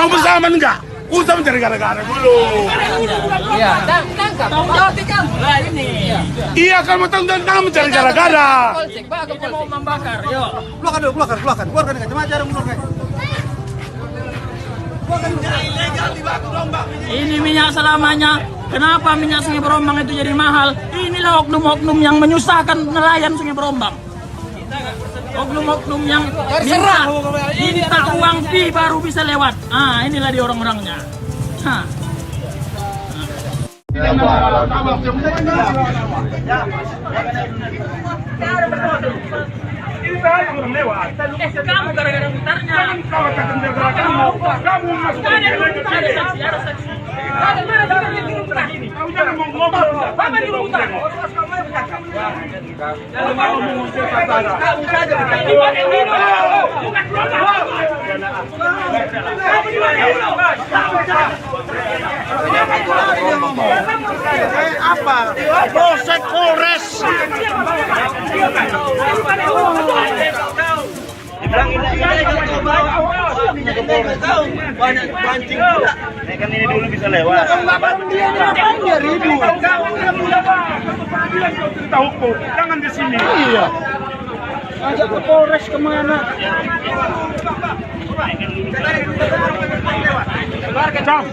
Mau bersama enggak? Usah mencari gara-gara dulu. Iya, tangkap. Tanggung jawab kan. Lah ini. Iya, kalau mau tanggung mencari gara-gara. Polsek, Pak, ke polsek. Mau membakar, yuk. Keluarkan. Keluarkan cuma cara menurut. Ini minyak selamanya. Kenapa minyak Sungai Berombang itu jadi mahal? Inilah oknum-oknum yang menyusahkan nelayan Sungai Berombang. Oknum-oknum yang minta uang fee baru bisa lewat. Ah, inilah dia orang-orangnya. Nah. Kamu gara-gara mutarnya. Kamu masuk ke Kamu jangan ngomong. Apa di mutar? Mau mengusir Tasara. Apa? Polsek Polres. Banyak pancing pula. Kan ini dulu bisa lewat. Dia ribu. Kita hukum, jangan di sini. Iya. Ajak ke Polres kemana? Cam.